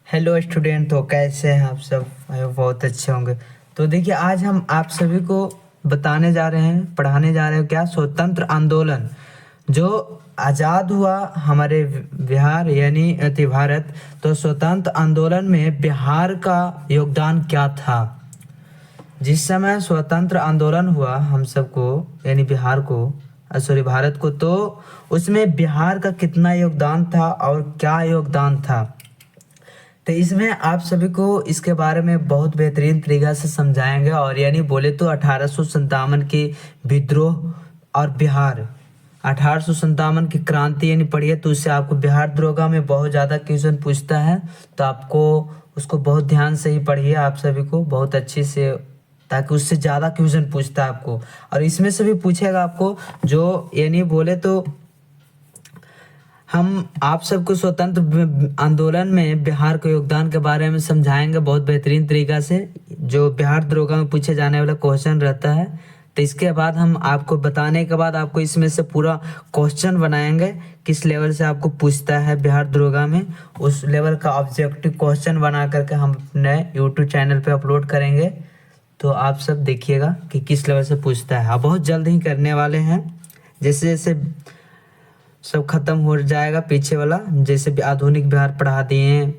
Hello student, तो कैसे हैं आप सब? आई होप बहुत अच्छे होंगे। तो देखिए, आज हम आप सभी को बताने जा रहे हैं, पढ़ाने जा रहे हैं क्या स्वतंत्र आंदोलन जो आज़ाद हुआ हमारे बिहार यानी भारत। तो स्वतंत्र आंदोलन में बिहार का योगदान क्या था? जिस समय स्वतंत्र आंदोलन हुआ हम सबको यानी बिहार को, सॉरी भारत को, तो उसमें बिहार का कितना योगदान था और क्या योगदान था? तो इसमें आप सभी को इसके बारे में बहुत बेहतरीन तरीका से समझाएंगे। और यानी बोले तो 1857 की विद्रोह और बिहार, 1857 की क्रांति यानी पढ़िए तो उससे आपको बिहार दरोगा में बहुत ज़्यादा क्वेश्चन पूछता है। तो आपको उसको बहुत ध्यान से ही पढ़िए, आप सभी को बहुत अच्छे से, ताकि उससे ज़्यादा क्वेश्चन पूछता है आपको। और इसमें से भी पूछेगा आपको, जो यानी बोले तो हम आप सबको स्वतंत्र आंदोलन में बिहार के योगदान के बारे में समझाएंगे बहुत बेहतरीन तरीका से, जो बिहार दरोगा में पूछे जाने वाला क्वेश्चन रहता है। तो इसके बाद हम आपको बताने के बाद आपको इसमें से पूरा क्वेश्चन बनाएंगे, किस लेवल से आपको पूछता है बिहार दरोगा में, उस लेवल का ऑब्जेक्टिव क्वेश्चन बना करके हम अपने यूट्यूब चैनल पे अपलोड करेंगे। तो आप सब देखिएगा कि किस लेवल से पूछता है। आप बहुत जल्द ही करने वाले हैं, जैसे जैसे सब खत्म हो जाएगा पीछे वाला, जैसे भी आधुनिक बिहार पढ़ा दिए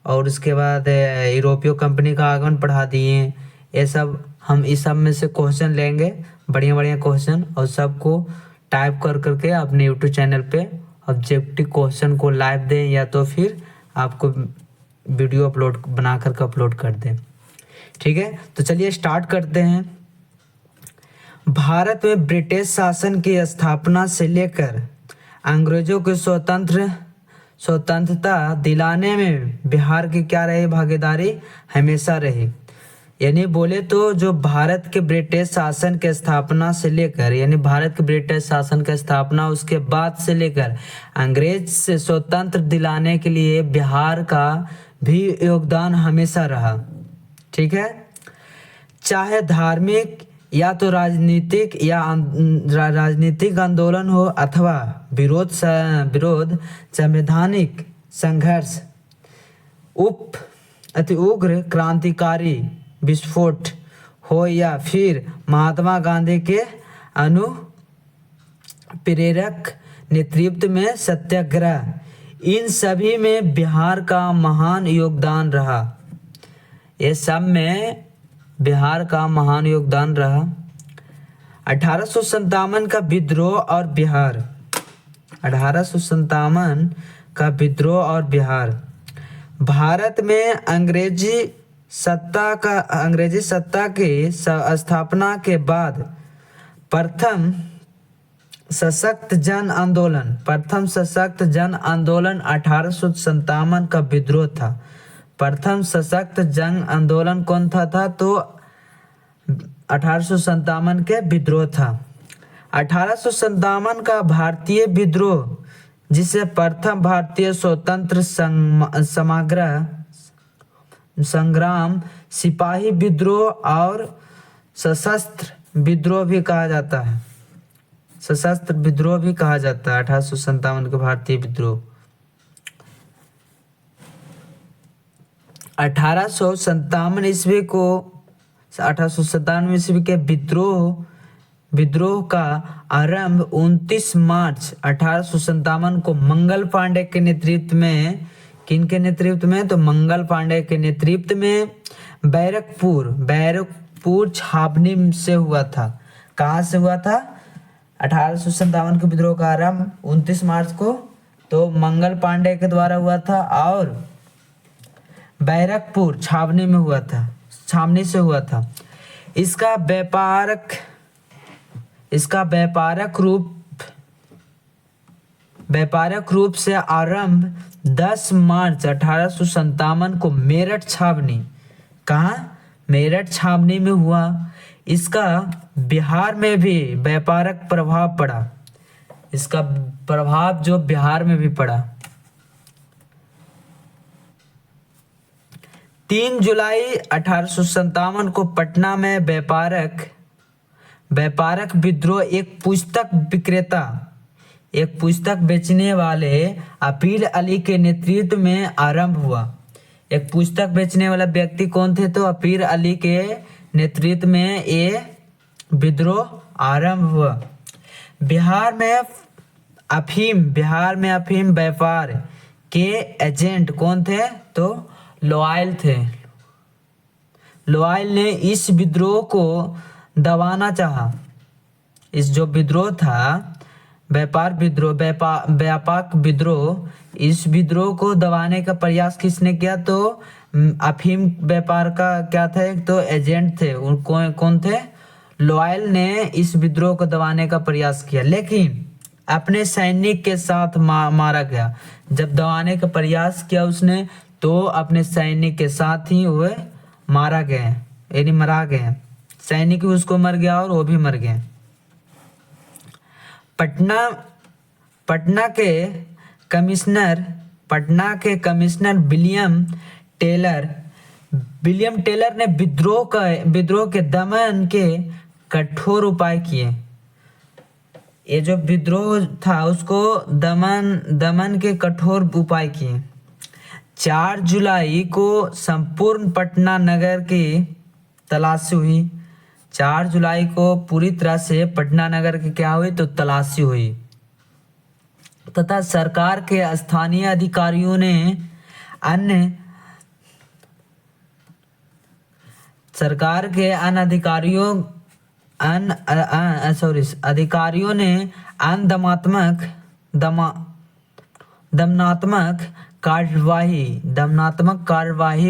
और उसके बाद यूरोपीय कंपनी का आगमन पढ़ा दिए। ये सब हम इस सब में से क्वेश्चन लेंगे, बढ़िया बढ़िया क्वेश्चन, और सबको टाइप कर करके अपने यूट्यूब चैनल पे ऑब्जेक्टिव क्वेश्चन को लाइव दें, या तो फिर आपको वीडियो अपलोड बना करके अपलोड कर दें। ठीक है, तो चलिए स्टार्ट करते हैं। भारत में ब्रिटिश शासन की स्थापना से लेकर अंग्रेजों को स्वतंत्रता दिलाने में बिहार की क्या रही भागीदारी? हमेशा रही। यानी बोले तो जो भारत के ब्रिटिश शासन के स्थापना से लेकर, यानी भारत के ब्रिटिश शासन की स्थापना उसके बाद से लेकर अंग्रेज से स्वतंत्र दिलाने के लिए बिहार का भी योगदान हमेशा रहा। ठीक है, चाहे धार्मिक या तो राजनीतिक राजनीतिक आंदोलन हो अथवा विरोध संवैधानिक संघर्ष, अति उग्र क्रांतिकारी विस्फोट हो, या फिर महात्मा गांधी के अनुप्रेरक नेतृत्व में सत्याग्रह, इन सभी में बिहार का महान योगदान रहा। ये सब में बिहार का महान योगदान रहा। 1857 का विद्रोह और बिहार, 1857 का विद्रोह और बिहार। भारत में अंग्रेजी सत्ता की स्थापना के बाद प्रथम सशक्त जन आंदोलन 1857 का विद्रोह था। प्रथम सशक्त जन आंदोलन कौन था? तो 1857 के विद्रोह था। 1857 का भारतीय विद्रोह, जिसे प्रथम भारतीय स्वतंत्र संग्राम, सिपाही विद्रोह और सशस्त्र विद्रोह भी कहा जाता है। सशस्त्र विद्रोह भी कहा जाता है 1857 के भारतीय विद्रोह। 1857 ईस्वी को 1897 ईस्वी के विद्रोह का आरंभ 29 मार्च 1857 को मंगल पांडे के नेतृत्व में, किनके नेतृत्व में? तो मंगल पांडे के नेतृत्व में बैरकपुर छावनी से हुआ था। कहाँ से हुआ था? 1857 के विद्रोह का आरंभ 29 मार्च को तो मंगल पांडे के द्वारा हुआ था, और बैरकपुर छावनी में हुआ था, छावनी से हुआ था। इसका व्यापारक रूप से आरंभ 10 मार्च 1857 को मेरठ छावनी, कहाँ? मेरठ छावनी में हुआ। इसका बिहार में भी व्यापारक प्रभाव पड़ा, इसका प्रभाव जो बिहार में भी पड़ा। 3 जुलाई 1857 को पटना में व्यापारक विद्रोह एक पुस्तक बेचने वाले अपील अली के नेतृत्व में आरंभ हुआ। एक पुस्तक बेचने वाला व्यक्ति कौन थे? तो पीर अली के नेतृत्व में ये विद्रोह आरंभ हुआ। बिहार में अफीम व्यापार के एजेंट कौन थे? तो लोआइल थे। लोआइल ने इस विद्रोह को दबाना चाहा। इस जो विद्रोह था, व्यापक विद्रोह, इस विद्रोह को दबाने का प्रयास किसने किया? तो अफीम व्यापार का क्या था? एक तो एजेंट थे, कौन थे? लोआइल ने इस विद्रोह को दबाने का प्रयास किया, लेकिन अपने सैनिक के साथ मारा गया। जब दबाने का प्रयास किया उसने, तो अपने सैनिक के साथ ही वह मारा गया, यानी मरा गए। सैनिक भी उसको मर गया और वो भी मर गए। पटना के कमिश्नर विलियम टेलर ने विद्रोह के दमन के कठोर उपाय किए। ये जो विद्रोह था उसको दमन के कठोर उपाय किए। 4 जुलाई को संपूर्ण पटना नगर की तलाशी हुई। 4 जुलाई को पूरी तरह से पटना नगर की क्या हुई? तो तलाशी हुई, तथा सरकार के स्थानीय अधिकारियों ने अधिकारियों ने दमनात्मक कार्यवाही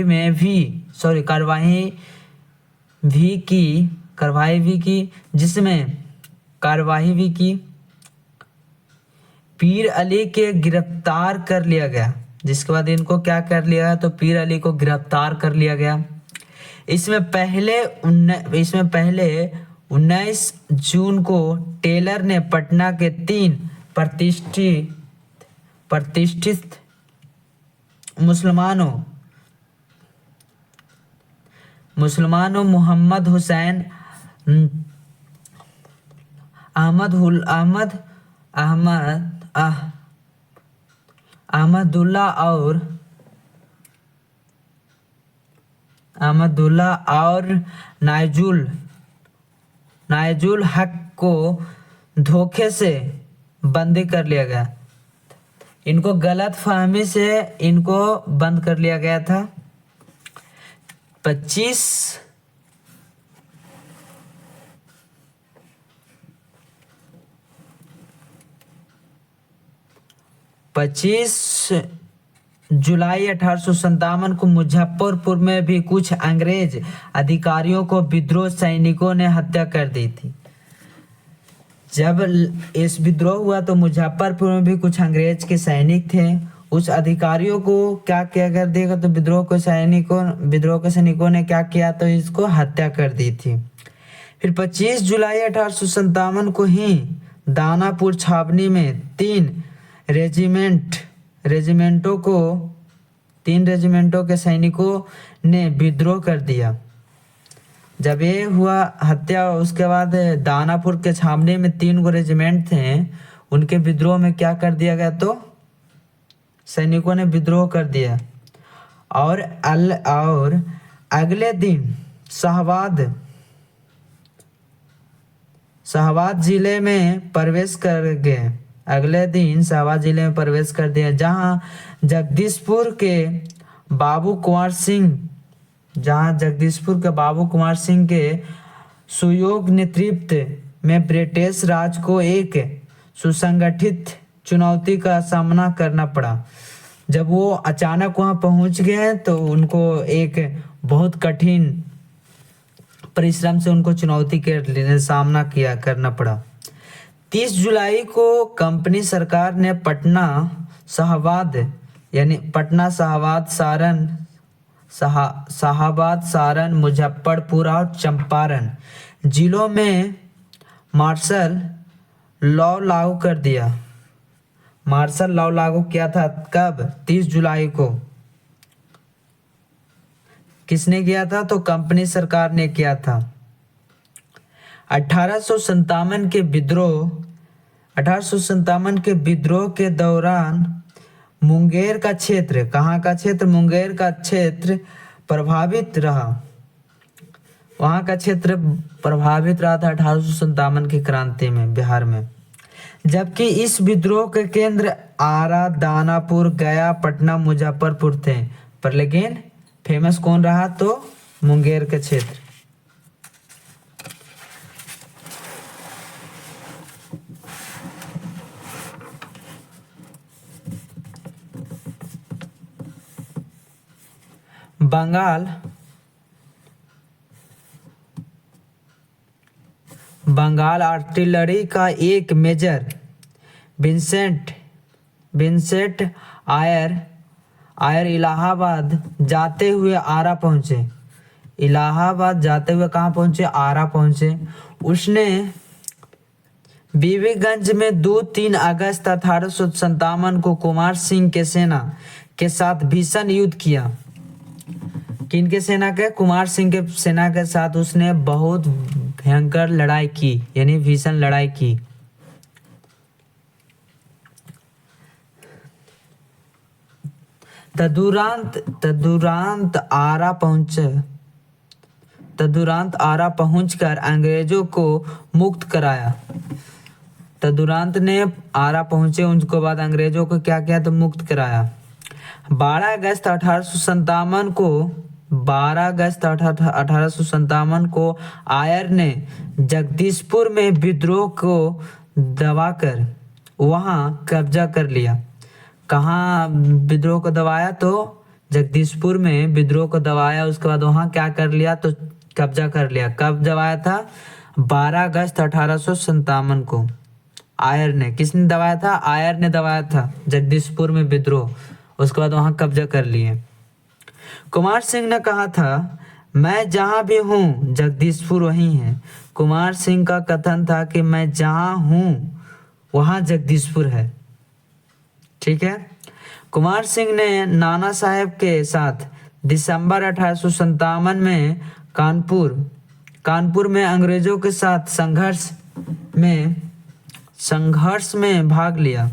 भी की, पीर अली के गिरफ्तार कर लिया गया। जिसके बाद इनको क्या कर लिया गया? तो पीर अली को गिरफ्तार कर लिया गया। इसमें पहले 19 जून को टेलर ने पटना के 3 प्रतिष्ठित मुसलमानों मोहम्मद हुसैन, अहमदुल्ला और नाइजुल हक को धोखे से बंदी कर लिया गया। इनको गलत फहमी से इनको बंद कर लिया गया था। 25 जुलाई 1857 को मुजफ्फरपुर में भी कुछ अंग्रेज अधिकारियों को विद्रोह सैनिकों ने हत्या कर दी थी। जब इस विद्रोह हुआ तो मुजफ्फरपुर में भी कुछ अंग्रेज के सैनिक थे। उस अधिकारियों को क्या कर दिया? तो विद्रोह के सैनिकों ने क्या किया? तो इसको हत्या कर दी थी। फिर 25 जुलाई 1857 को ही दानापुर छावनी में 3 रेजिमेंटों के सैनिकों ने विद्रोह कर दिया। जब ये हुआ हत्या, उसके बाद दानापुर के छावनी में 3 रेजिमेंट थे, उनके विद्रोह में क्या कर दिया गया? तो सैनिकों ने विद्रोह कर दिया। और अगले दिन शाहाबाद जिले में प्रवेश कर गए। अगले दिन शाहाबाद जिले में प्रवेश कर दिया, जहां जगदीशपुर के बाबू कुंवर सिंह के सुयोग नेतृत्व में ब्रिटिश राज को एक सुसंगठित चुनौती का सामना करना पड़ा। जब वो अचानक वहां पहुंच गए तो उनको एक बहुत कठिन परिश्रम से उनको चुनौती के सामना करना पड़ा। 30 जुलाई को कंपनी सरकार ने पटना, शाहाबाद, सारण, मुजफ्फरपुर और चंपारण जिलों में मार्शल लॉ लागू कर दिया। मार्शल लॉ लागू किया था कब? 30 जुलाई को। किसने किया था? तो कंपनी सरकार ने किया था। 1857 के विद्रोह के दौरान मुंगेर का क्षेत्र, कहाँ का क्षेत्र, मुंगेर का क्षेत्र प्रभावित रहा, वहाँ का क्षेत्र प्रभावित रहा था 1857 की क्रांति में बिहार में। जबकि इस विद्रोह के केंद्र आरा, दानापुर, गया, पटना, मुजफ्फरपुर थे, पर लेकिन फेमस कौन रहा, तो मुंगेर के क्षेत्र। बंगाल आर्टिलरी का एक मेजर विंसेंट आयर इलाहाबाद जाते हुए आरा पहुंचे। इलाहाबाद जाते हुए कहाँ पहुंचे, आरा पहुंचे। उसने बीबीगंज में 2-3 अगस्त 1857 को कुमार सिंह के सेना के साथ भीषण युद्ध किया। किनके सेना के, कुमार सिंह के सेना के साथ उसने बहुत भयंकर लड़ाई की, यानी भीषण लड़ाई की। तदुरांत आरा पहुंचकर अंग्रेजों को मुक्त कराया। तदुरांत ने आरा पहुंचे, उनके बाद अंग्रेजों को क्या किया, तो मुक्त कराया। 12 अगस्त 1857 को आयर ने जगदीशपुर में विद्रोह को दबाकर वहां कब्जा कर लिया। कहाँ विद्रोह को दबाया, तो जगदीशपुर में विद्रोह को दबाया, उसके बाद वहां क्या कर लिया, तो कब्जा कर लिया। कब दबाया था, 12 अगस्त 1857 को आयर ने, किसने दबाया था, आयर ने दबाया था जगदीशपुर में विद्रोह, उसके बाद वहां कब्जा कर लिए। कुमार सिंह ने कहा था, मैं जहां भी हूं जगदीशपुर वहीं है। कुमार सिंह का कथन था कि मैं जहां हूं वहां जगदीशपुर है। ठीक है। कुमार सिंह ने नाना साहेब के साथ दिसंबर 1857 में कानपुर में अंग्रेजों के साथ संघर्ष में भाग लिया।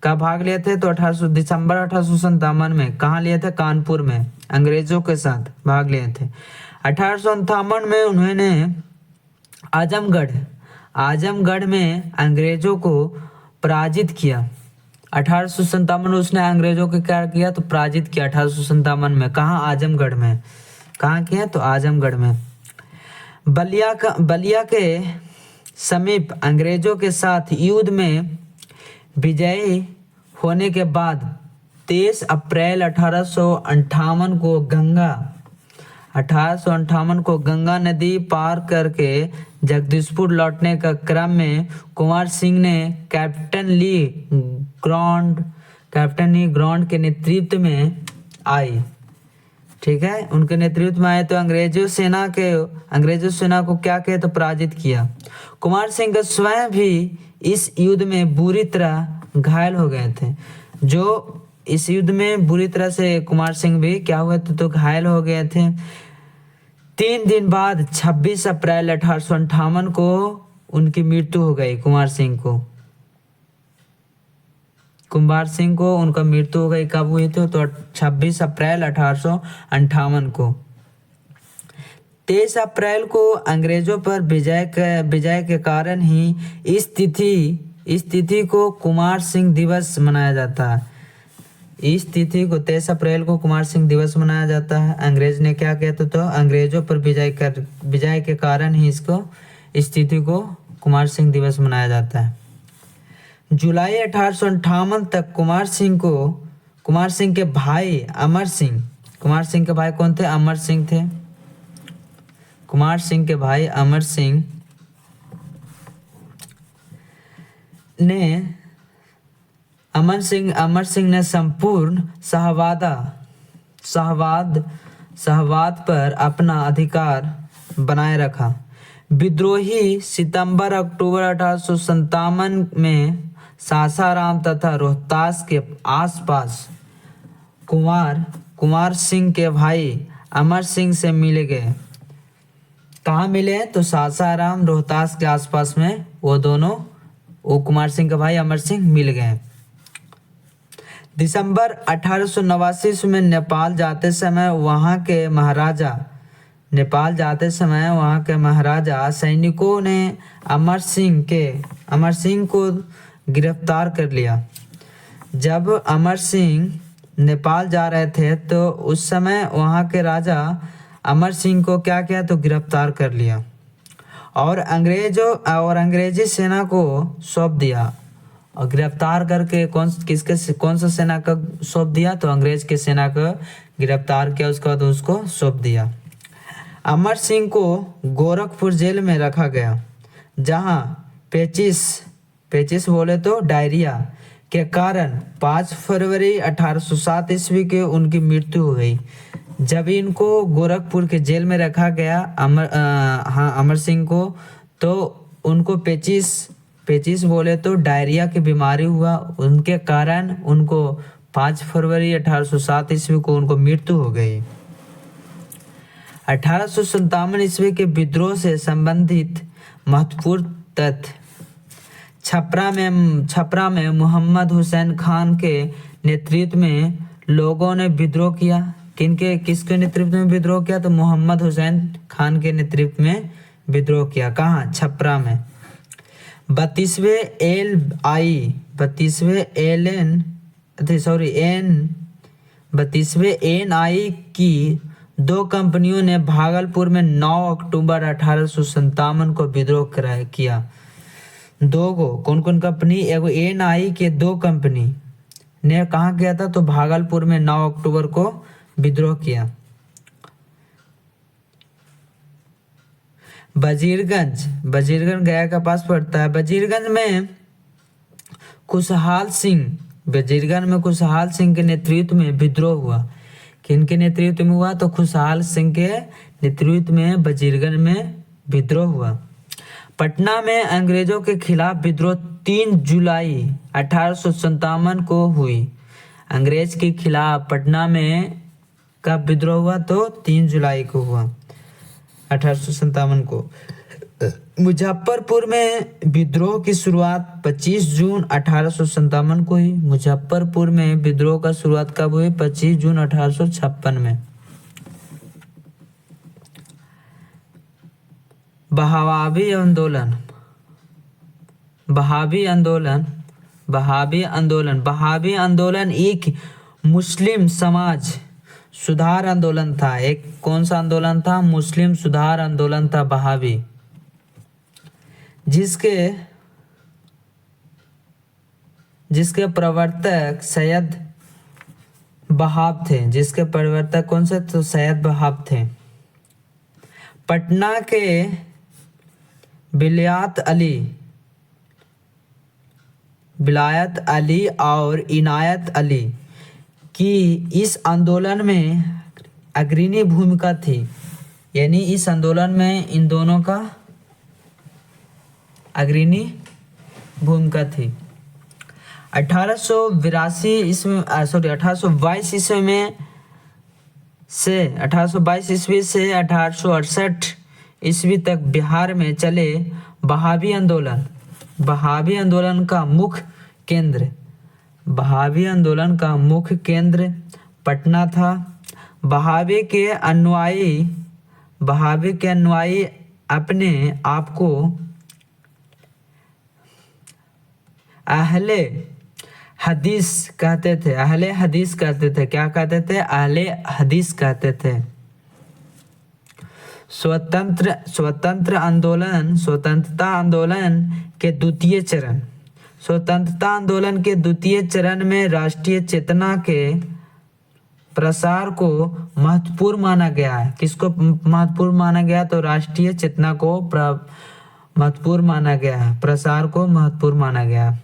कब भाग लिए थे, तो दिसंबर 1857 में। कहाँ लिए थे, कानपुर में अंग्रेजों के साथ भाग लिए थे। 1858 में उन्होंने आजमगढ़ में अंग्रेजों को पराजित किया। 1857 में उसने अंग्रेजों को क्या किया, तो पराजित किया 1857 में। कहाँ, आजमगढ़ में। कहाँ किया, तो आजमगढ़ में। बलिया के समीप अंग्रेजों के साथ युद्ध में विजयी होने के बाद 23 अप्रैल 1858 को गंगा नदी पार करके जगदीशपुर लौटने का क्रम में कुमार सिंह ने कैप्टन ली ग्रांड के नेतृत्व में आई। ठीक है, उनके नेतृत्व में आए तो अंग्रेजों सेना को क्या किया, तो पराजित किया। कुमार सिंह का स्वयं भी इस युद्ध में बुरी तरह घायल हो गए थे। जो इस युद्ध में बुरी तरह से कुमार सिंह भी क्या हुए थे, तो घायल हो गए थे। 3 दिन बाद 26 अप्रैल 1858 को उनकी मृत्यु हो गई। कुमार सिंह को उनका मृत्यु हो गई। कब हुई थी, तो 26 अप्रैल 1858 को। 23 अप्रैल को अंग्रेजों पर विजय के कारण ही इस तिथि को कुमार सिंह दिवस मनाया जाता है। इस तिथि को 23 अप्रैल को कुमार सिंह दिवस मनाया जाता है। अंग्रेज ने क्या किया था, तो अंग्रेजों पर विजय के कारण ही इस तिथि को कुमार सिंह दिवस मनाया जाता है। जुलाई 1858 तक कुमार सिंह के भाई अमर सिंह, कुमार सिंह के भाई कौन थे, अमर सिंह थे। कुमार सिंह के भाई अमर सिंह ने संपूर्ण शाहबाद पर अपना अधिकार बनाए रखा। विद्रोही सितंबर अक्टूबर 1857 में सासाराम तथा रोहतास के आसपास कुमार सिंह के भाई अमर सिंह से मिले गए। कहाँ मिले, तो सासाराम, रोहतास के आसपास में वो कुमार सिंह के भाई अमर सिंह मिल गए। दिसंबर 1889 में नेपाल जाते समय वहाँ के महाराजा सैनिकों ने अमर सिंह को गिरफ्तार कर लिया। जब अमर सिंह नेपाल जा रहे थे तो उस समय वहाँ के राजा अमर सिंह को क्या किया, तो गिरफ्तार कर लिया और अंग्रेजी सेना को सौंप दिया। और गिरफ्तार करके कौन सा सेना का सौंप दिया, तो अंग्रेज के सेना का गिरफ्तार किया, उसके बाद उसको सौंप दिया। अमर सिंह को गोरखपुर जेल में रखा गया, जहां पेचिस बोले तो डायरिया के कारण 5 फरवरी 1807 ईस्वी के उनकी मृत्यु हो गई। जब इनको गोरखपुर के जेल में रखा गया अमर सिंह को, तो उनको पेचिस बोले तो डायरिया की बीमारी हुआ, उनके कारण उनको 5 फरवरी 1807 ईस्वी को उनको मृत्यु हो गई। 1857 ईस्वी के विद्रोह से संबंधित महत्वपूर्ण तथ्य। छपरा में मोहम्मद हुसैन खान के नेतृत्व में लोगों ने विद्रोह किया। किसके नेतृत्व में विद्रोह किया, तो मोहम्मद हुसैन खान के नेतृत्व में विद्रोह किया। कहाँ, छपरा में। 32वें NI की 2 कंपनियों ने भागलपुर में 9 अक्टूबर 1857 को विद्रोह किया। कौन कौन कंपनी, एगो NI के 2 कंपनी ने कहाँ किया था, तो भागलपुर में 9 अक्टूबर को विद्रोह किया। वजीरगंज गया का पास पड़ता है। वजीरगंज में खुशहाल सिंह के नेतृत्व में विद्रोह हुआ। किनके नेतृत्व में हुआ, तो खुशहाल सिंह के नेतृत्व में वजीरगंज में विद्रोह हुआ। पटना में अंग्रेजों के खिलाफ विद्रोह 3 जुलाई 1857 को हुई। अंग्रेज के खिलाफ पटना में कब विद्रोह हुआ, तो 3 जुलाई को हुआ 1857 को। मुजफ्फरपुर में विद्रोह की शुरुआत 25 जून 1857 को हुई। मुजफ्फरपुर में विद्रोह का शुरुआत कब हुई, 25 जून 1856 में। बहावी आंदोलन एक मुस्लिम समाज सुधार आंदोलन था। एक कौन सा आंदोलन था, मुस्लिम सुधार आंदोलन था बहावी, जिसके प्रवर्तक सैयद बहाब थे। जिसके प्रवर्तक कौन से, तो सैयद बहाब थे। पटना के बिलायत अली और इनायत अली की इस आंदोलन में अग्रणी भूमिका थी। यानी इस आंदोलन में इन दोनों का अग्रणी भूमिका थी। 1822 ईस्वी से 1868 ईस्वी तक बिहार में चले बहावी आंदोलन का मुख्य केंद्र पटना था। बहावी के अनुयायी अपने आप को अहले हदीस कहते थे। क्या कहते थे, अहले हदीस कहते थे। स्वतंत्रता आंदोलन के द्वितीय चरण में राष्ट्रीय चेतना के प्रसार को महत्वपूर्ण माना गया है। किसको महत्वपूर्ण माना गया, तो राष्ट्रीय चेतना को महत्वपूर्ण माना गया है, प्रसार को महत्वपूर्ण माना गया।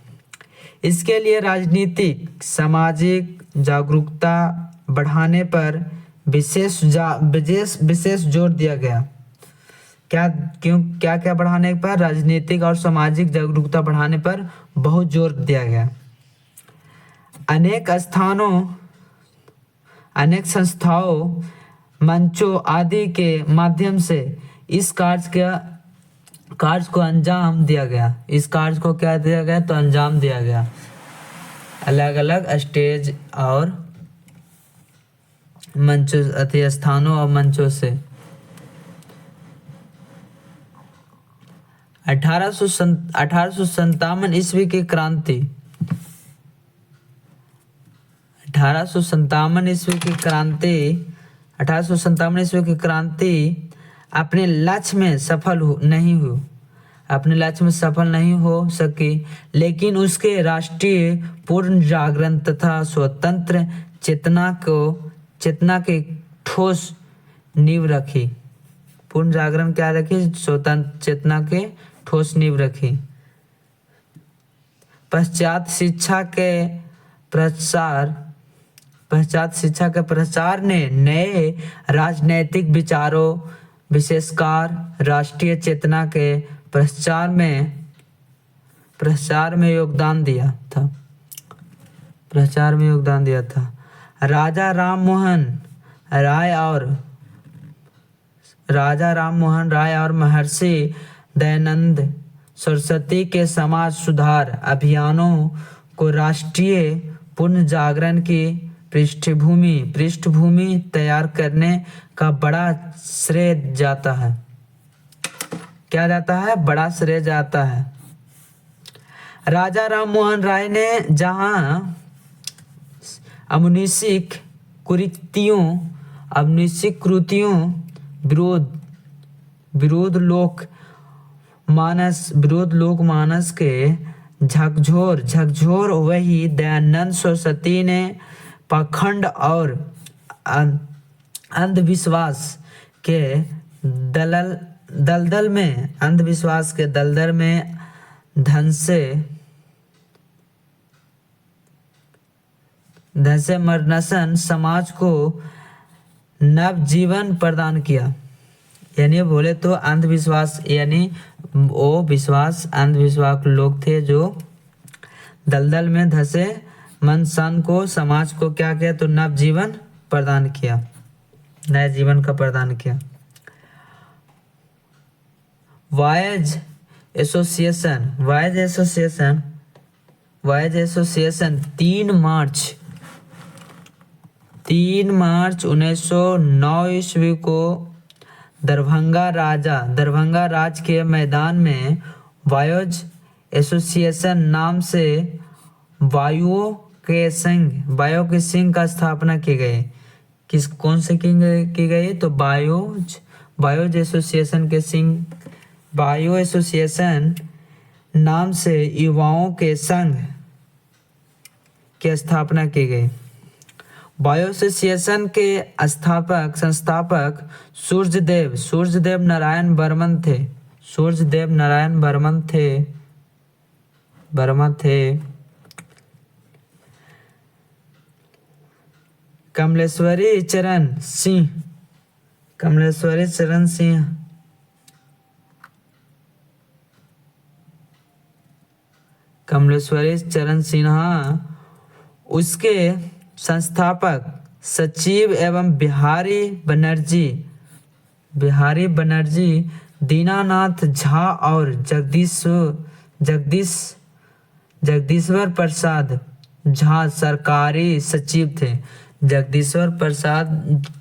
इसके लिए राजनीतिक सामाजिक जागरूकता बढ़ाने पर विशेष जोर दिया गया। क्या बढ़ाने पर, राजनीतिक और सामाजिक जागरूकता बढ़ाने पर बहुत जोर दिया गया। अनेक संस्थाओं, मंचों आदि के माध्यम से इस कार्य को अंजाम दिया गया। तो अंजाम दिया गया। अलग अलग स्टेज और मंचों अति स्थानों और मंचों से। 1857 ईस्वी की क्रांति। 1857 ईस्वी की क्रांति 1857 ईस्वी की क्रांति अपने लक्ष्य में नहीं हुई, अपने लक्ष्य में सफल नहीं हो सकी, लेकिन उसके राष्ट्रीय पूर्ण जागरण तथा स्वतंत्र चेतना के ठोस नींव रखी। पूर्ण जागरण क्या रखी? स्वतंत्र चेतना के ठोस नींव रखी। पश्चात शिक्षा के प्रसार ने नए राजनैतिक विचारों, विशेषकर राष्ट्रीय चेतना के प्रसार में योगदान दिया था। राजा राम मोहन राय और महर्षि दयानंद सरस्वती के समाज सुधार अभियानों को राष्ट्रीय पुनः जागरण की पृष्ठभूमि तैयार करने का बड़ा श्रेय जाता है। क्या जाता है? बड़ा श्रेय जाता है। राजा राम मोहन राय ने जहां अमूसिक कृतियों विरोध लोक मानस के झकझोर वही दयानंद सरस्वती ने पाखंड और अंधविश्वास के दलदल में धन से मरनसन समाज को नवजीवन प्रदान किया। यानी बोले तो अंधविश्वास, यानी वो अंधविश्वास लोग थे जो दलदल में धंसे मन को, समाज को क्या किया? तो नवजीवन प्रदान किया, नए जीवन का प्रदान किया। वाइज एसोसिएशन 3 मार्च 1909 ईस्वी को दरभंगा राज के मैदान में वायोज एसोसिएशन नाम से वायुओं के संघ का स्थापना की गई। कौन से की गई? तो वायोज एसोसिएशन के वायु एसोसिएशन नाम से युवाओं के संघ की स्थापना की गई। वायु एसोसिएशन के संस्थापक सूर्यदेव नारायण बर्मन थे। कमलेश्वरी चरण सिन्हा उसके संस्थापक सचिव एवं बिहारी बनर्जी दीनानाथ झा और जगदीश्वर प्रसाद झा सरकारी सचिव थे। जगदीश्वर प्रसाद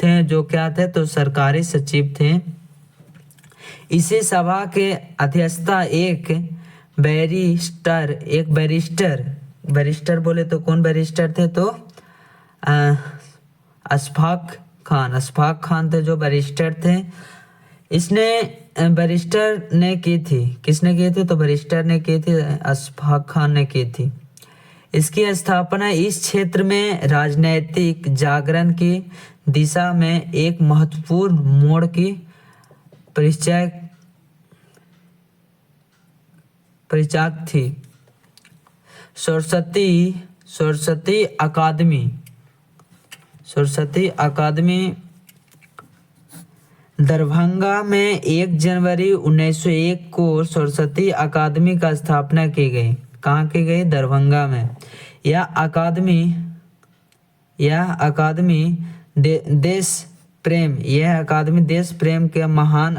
थे जो क्या थे? तो सरकारी सचिव थे। इसी सभा के अध्यक्षता एक बैरिस्टर बोले तो कौन बैरिस्टर थे? तो अशफाक खान थे जो बैरिस्टर थे। बैरिस्टर ने की थी। किसने की थी? तो बैरिस्टर ने की थी, अशफाक खान ने की थी। इसकी स्थापना इस क्षेत्र में राजनैतिक जागरण की दिशा में एक महत्वपूर्ण मोड़ की परिचायक थी। सरस्वती अकादमी दरभंगा में 1 जनवरी 1901 को सरस्वती अकादमी का स्थापना की गई। कहाँ की गई? दरभंगा में। यह अकादमी देश प्रेम के महान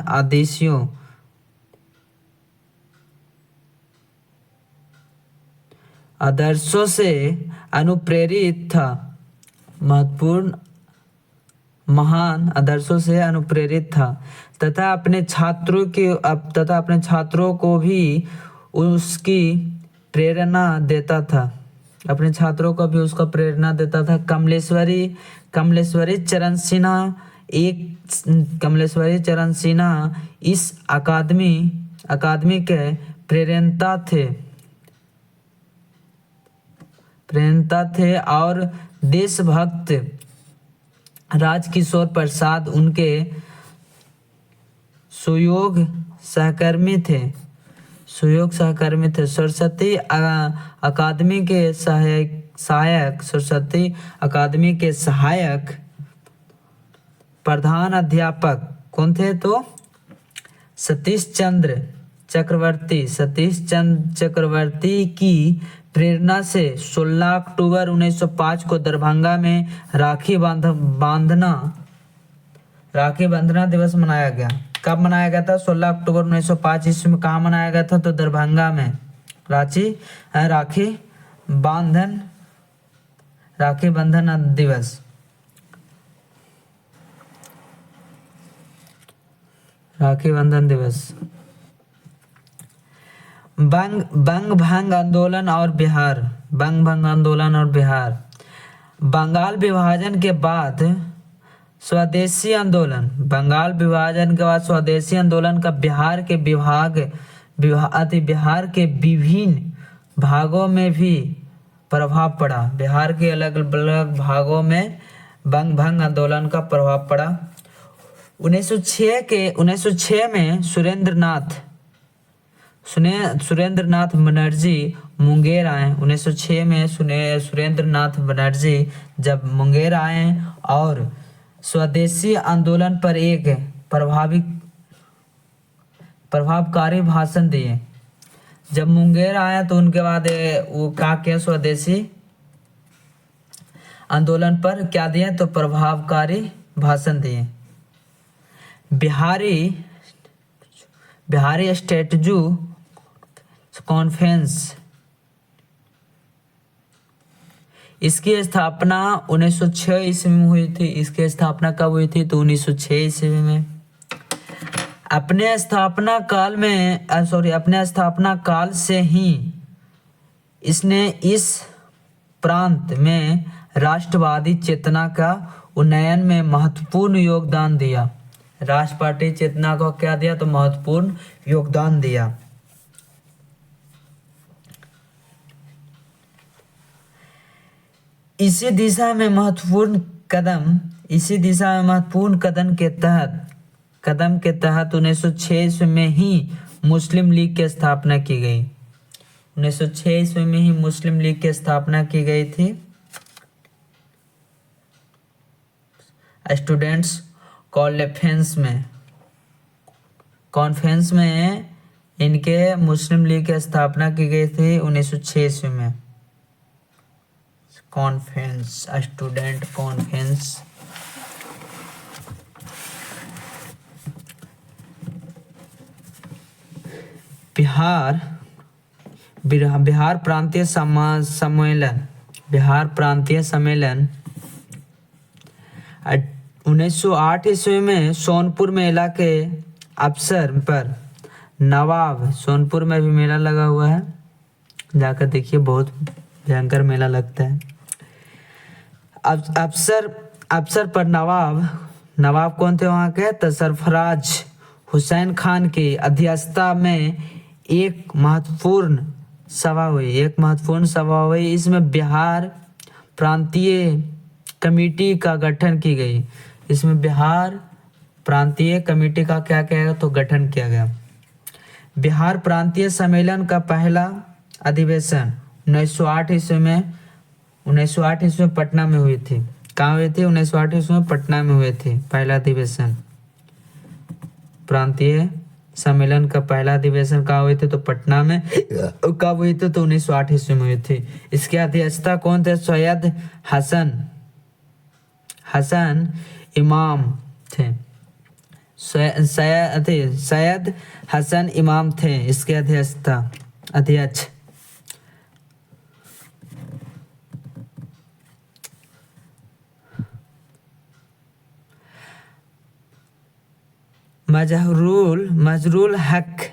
आदर्शों से अनुप्रेरित था। महत्वपूर्ण महान आदर्शों से अनुप्रेरित था तथा अपने छात्रों को भी उसकी प्रेरणा देता था। अपने छात्रों को भी उसका प्रेरणा देता था। कमलेश्वरी चरण सिन्हा इस अकादमी के प्रेरणा थे और देशभक्त राजकिशोर प्रसाद उनके सुयोग सहकर्मी थे। सरस्वती अकादमी के सहायक प्रधान अध्यापक कौन थे? तो सतीश चंद्र चक्रवर्ती की प्रेरणा से 16 अक्टूबर 1905 को दरभंगा में राखी बंधना दिवस मनाया गया। कब मनाया गया था? 16 अक्टूबर 1905 ईस्वी में। कहाँ मनाया गया था? तो दरभंगा में। राखी बंधन दिवस। राखी बंधन दिवस। बंग भंग आंदोलन और बिहार। बंगाल विभाजन के बाद स्वदेशी आंदोलन का बिहार के विभिन्न भागों में भी प्रभाव पड़ा। बिहार के अलग अलग भागों में बंग भंग आंदोलन का प्रभाव पड़ा। 1906 में सुरेंद्रनाथ बनर्जी मुंगेर आए। 1906 में सुरेंद्रनाथ बनर्जी जब मुंगेर आए और स्वदेशी आंदोलन पर एक प्रभावकारी भाषण दिए। जब मुंगेर आया तो उनके बाद वो क्या किया? स्वदेशी आंदोलन पर क्या दिए? तो प्रभावकारी भाषण दिए। बिहारी स्टेटजू कॉन्फ्रेंस, इसकी स्थापना 1906 ईस्वी में हुई थी। इसकी स्थापना कब हुई थी? तो 1906 ईस्वी में। अपने स्थापना काल से ही इसने इस प्रांत में राष्ट्रवादी चेतना का उन्नयन में महत्वपूर्ण योगदान दिया। राष्ट्रवादी चेतना को क्या दिया? तो महत्वपूर्ण योगदान दिया। इसी दिशा में महत्वपूर्ण कदम के तहत 1906 ईस्वी में ही मुस्लिम लीग की स्थापना की गई। 1906 ईस्वी में ही मुस्लिम लीग की स्थापना की गई थी। स्टूडेंट्स कॉन्फ्रेंस में इनके मुस्लिम लीग की स्थापना की गई थी 1906 ईस्वी में। Student conference. बिहार प्रांतीय सम्मेलन 1908 ईस्वी में सोनपुर मेला के अवसर पर नवाब, सोनपुर में भी मेला लगा हुआ है, जाकर देखिए, बहुत भयंकर मेला लगता है। अवसर पर नवाब कौन थे वहाँ के? तो सरफराज हुसैन खान की अध्यक्षता में एक महत्वपूर्ण सभा हुई। इसमें बिहार प्रांतीय कमेटी का गठन की गई। इसमें बिहार प्रांतीय कमेटी का क्या किया गया? तो गठन किया गया। बिहार प्रांतीय सम्मेलन का पहला अधिवेशन 1908 ईस्वी में पटना में हुई थी। कहाँ हुई थी? 1908 ईस्वी में पटना में हुई थी पहला अधिवेशन। प्रांतीय सम्मेलन का पहला अधिवेशन कहाँ हुई थी? तो पटना में। कब हुई थी? तो 1908 ईस्वी में हुई थी। इसके अध्यक्षता कौन थे? सैयद हसन इमाम थे। सैयद हसन इमाम थे इसके अध्यक्ष। मजरूल हक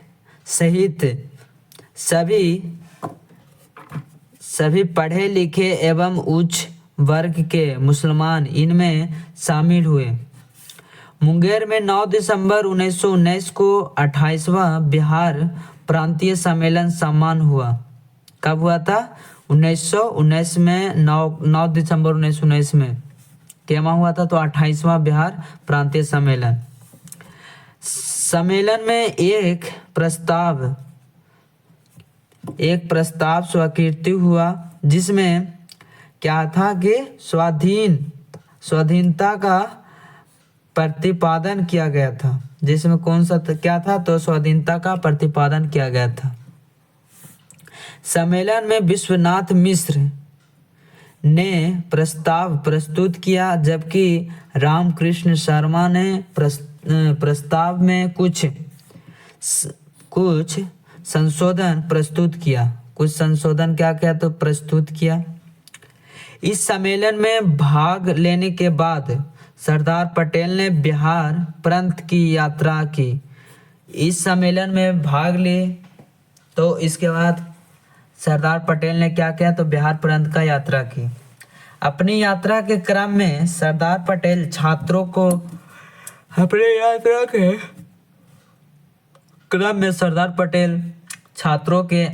सहित सभी पढ़े लिखे एवं उच्च वर्ग के मुसलमान इनमें शामिल हुए। मुंगेर में 9 दिसंबर 1919 को 28वां बिहार प्रांतीय सम्मेलन सम्मान हुआ। कब हुआ था? 1919 में 9 दिसंबर 1919 में क्या हुआ था? तो 28वां बिहार प्रांतीय सम्मेलन में एक प्रस्ताव स्वीकृति हुआ जिसमें क्या था कि स्वाधीनता का प्रतिपादन किया गया था। जिसमें कौन सा क्या था? तो स्वाधीनता का प्रतिपादन किया गया था। सम्मेलन में विश्वनाथ मिश्र ने प्रस्ताव प्रस्तुत किया जबकि रामकृष्ण शर्मा ने प्रस्ताव में कुछ संशोधन प्रस्तुत किया। कुछ संशोधन क्या किया? तो प्रस्तुत किया। इस सम्मेलन में भाग लेने के बाद सरदार पटेल ने बिहार प्रांत की यात्रा की। इस सम्मेलन में भाग लिए तो इसके बाद सरदार पटेल ने क्या किया? तो बिहार प्रांत का यात्रा की। अपनी यात्रा के क्रम में सरदार पटेल छात्रों को अपनी यात्रा के क्रम में सरदार पटेल छात्रों के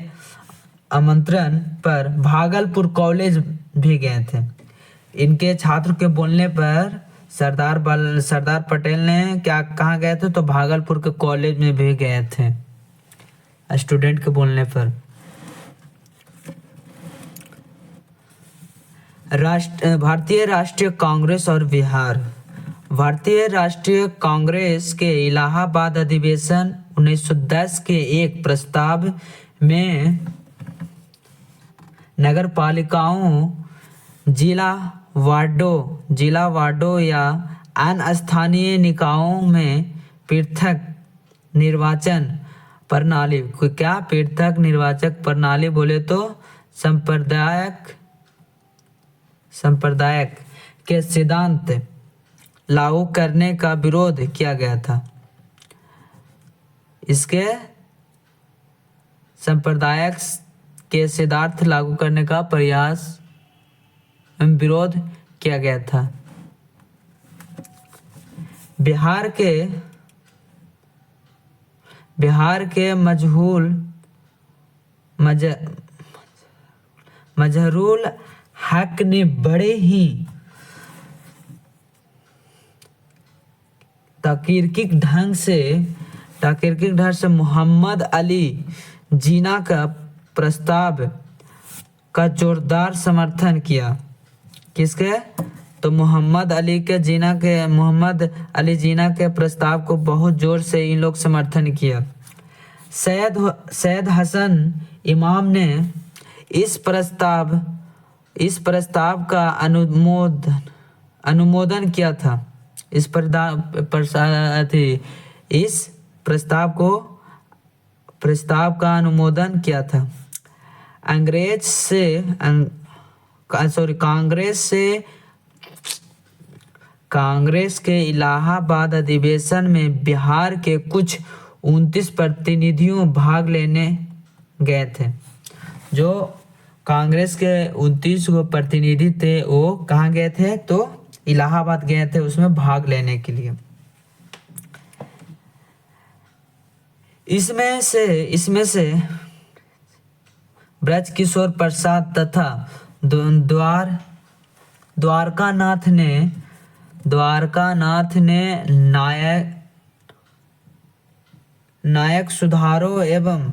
आमंत्रण पर भागलपुर कॉलेज भी गए थे। इनके छात्र के बोलने पर सरदार पटेल ने कहाँ गए थे? तो भागलपुर के कॉलेज में भी गए थे स्टूडेंट के बोलने पर। भारतीय राष्ट्रीय कांग्रेस और बिहार। भारतीय राष्ट्रीय कांग्रेस के इलाहाबाद अधिवेशन 1910 के एक प्रस्ताव में नगर पालिकाओं, जिला वार्डों या अन्य स्थानीय निकायों में पृथक निर्वाचन प्रणाली पृथक निर्वाचक प्रणाली बोले तो संप्रदायक के सिद्धांत लागू करने का विरोध किया गया था। इसके संप्रदायक के सिद्धांत लागू करने का विरोध किया गया था। बिहार के मजहरूल हक ने बड़े ही तार्किक ढंग से मोहम्मद अली जिन्ना का प्रस्ताव का जोरदार समर्थन किया। किसके? तो मोहम्मद अली जिन्ना के प्रस्ताव को बहुत जोर से इन लोग समर्थन किया। सैयद हसन इमाम ने इस प्रस्ताव का अनुमोदन किया था। इस प्रस्ताव का अनुमोदन किया था। कांग्रेस के इलाहाबाद अधिवेशन में बिहार के कुछ 29 प्रतिनिधियों भाग लेने गए थे। जो कांग्रेस के 29 गो प्रतिनिधि थे वो कहाँ गए थे? तो इलाहाबाद गए थे उसमें भाग लेने के लिए। इसमें से ब्रजकिशोर प्रसाद तथा द्वारकानाथ ने नायक सुधारों एवं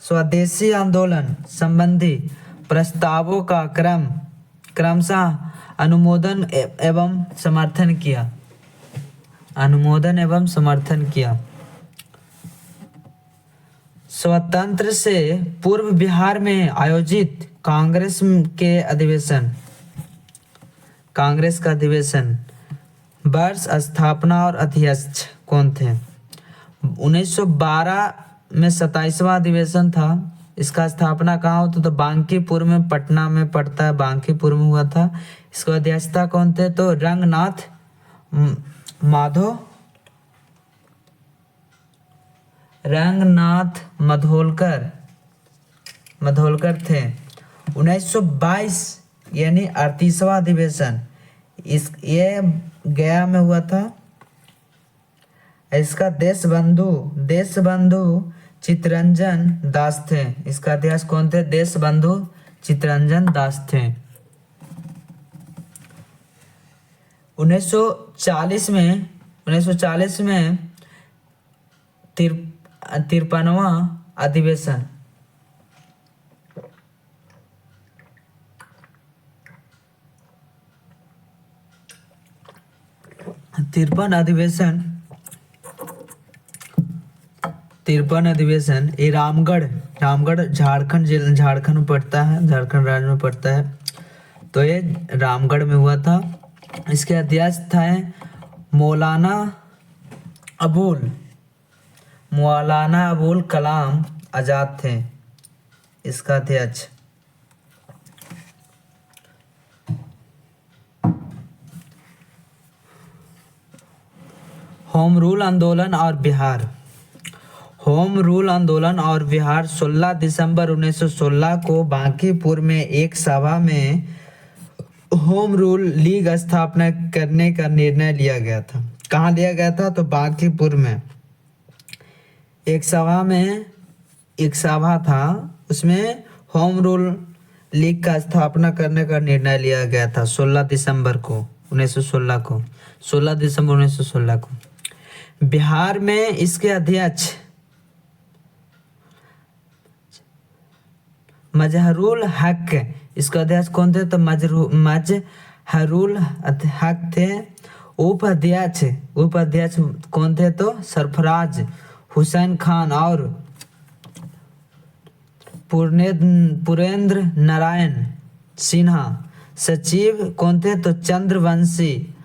स्वदेशी आंदोलन संबंधी प्रस्तावों का क्रमशः अनुमोदन एवं समर्थन किया। स्वतंत्र से पूर्व बिहार में आयोजित कांग्रेस का अधिवेशन वर्ष स्थापना और अध्यक्ष कौन थे? 1912 में 27वां अधिवेशन था। इसका स्थापना कहाँ होता? तो बांकीपुर में, पटना में पड़ता है, बांकीपुर में हुआ था। इसका अध्यक्षता कौन थे? तो रंगनाथ माधव रंगनाथ मधोलकर थे। 1922 यानी 38वां अधिवेशन ये गया में हुआ था। इसका देशबंधु चित्तरंजन दास थे। इसका अध्यक्ष कौन थे? देशबंधु चित्तरंजन दास थे। 1940 में 53वां अधिवेशन 53 अधिवेशन ये रामगढ़ झारखंड में पड़ता है, झारखंड राज्य में पड़ता है। तो ये रामगढ़ में हुआ था। इसके अध्यक्ष थे मौलाना अबुल कलाम आजाद थे इसका अध्यक्ष। होम रूल आंदोलन और बिहार 16 दिसंबर 1916 को बांकीपुर में एक सभा में होम रूल लीग स्थापना करने का निर्णय लिया गया था। कहाँ लिया गया था? तो बांकीपुर में एक सभा था, उसमें होम रूल लीग का स्थापना करने का निर्णय लिया गया था 16 दिसंबर 1916 को। बिहार में इसके अध्यक्ष मजहरुल हक, इसका अध्यक्ष कौन थे? तो मजहरुल हक थे। उपाध्यक्ष कौन थे? तो सरफराज हुसैन खान और पुरेंद्र नारायण सिन्हा। सचिव कौन थे? तो चंद्रवंशी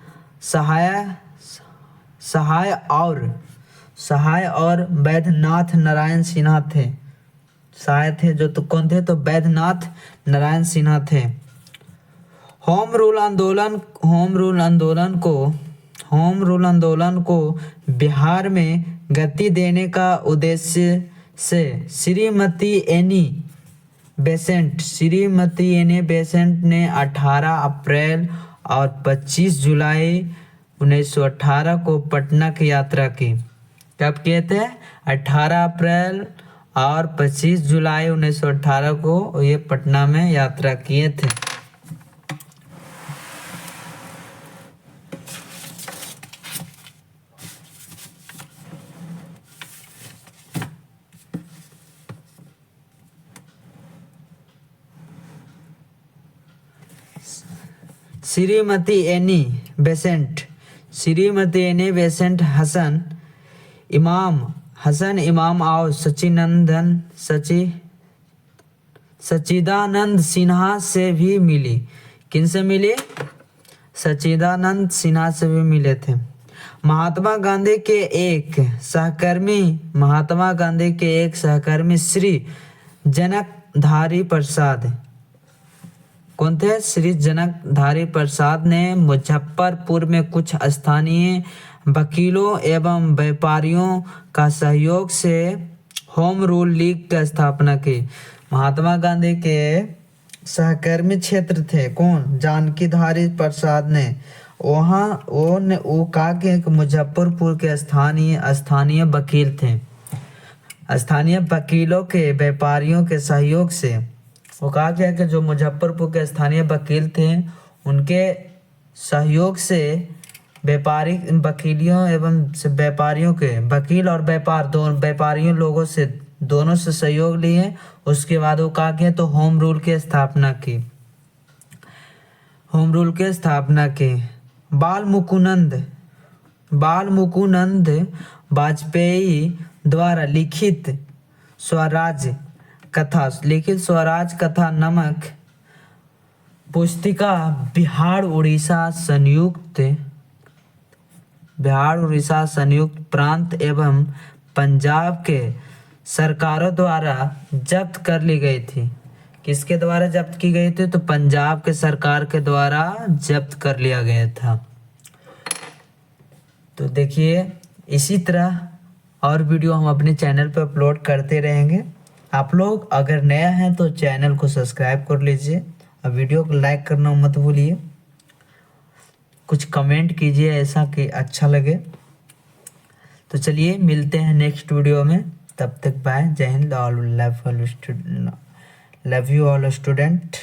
सहाय और वैद्यनाथ नारायण सिन्हा थे। सहाय थे जो तो कौन थे? तो वैद्यनाथ नारायण सिन्हा थे। होम रूल आंदोलन को बिहार में गति देने का उद्देश्य से श्रीमती एनी बेसेंट ने 18 अप्रैल और 25 जुलाई 1918 को पटना की यात्रा की। कब किए थे? 18 अप्रैल और 25 जुलाई 1918 को ये पटना में यात्रा किए थे। श्रीमती एनी बेसेंट हसन इमाम और सच्चिदानंद सिन्हा से भी मिली। किनसे मिली? सच्चिदानंद सिन्हा से भी मिले थे। महात्मा गांधी के एक सहकर्मी श्री जनकधारी प्रसाद कौन थे? श्री जनकधारी प्रसाद ने मुजफ्फरपुर में कुछ स्थानीय वकीलों एवं व्यापारियों का सहयोग से होम रूल लीग की स्थापना की। महात्मा गांधी के सहकर्मी क्षेत्र थे कौन? जानकीधारी प्रसाद ने। वो कहा कि मुजफ्फरपुर के स्थानीय वकील थे। स्थानीय वकीलों के व्यापारियों के सहयोग से वो कहा गया कि जो मुजफ्फरपुर के स्थानीय वकील थे उनके सहयोग से वकीलियों एवं व्यापारियों के वकील और व्यापारियों लोगों से दोनों से सहयोग लिए। उसके बाद वो कहा गया तो होम रूल की स्थापना की। बाल मुकुंद वाजपेयी द्वारा लिखित स्वराज कथा नामक पुस्तिका बिहार उड़ीसा संयुक्त प्रांत एवं पंजाब के सरकारों द्वारा जब्त कर ली गई थी। किसके द्वारा जब्त की गई थी? तो पंजाब के सरकार के द्वारा जब्त कर लिया गया था। तो देखिए इसी तरह और वीडियो हम अपने चैनल पर अपलोड करते रहेंगे। आप लोग अगर नया हैं तो चैनल को सब्सक्राइब कर लीजिए और वीडियो को लाइक करना मत भूलिए। कुछ कमेंट कीजिए ऐसा कि अच्छा लगे। तो चलिए मिलते हैं नेक्स्ट वीडियो में, तब तक बाय, जय Hind, all love you all student.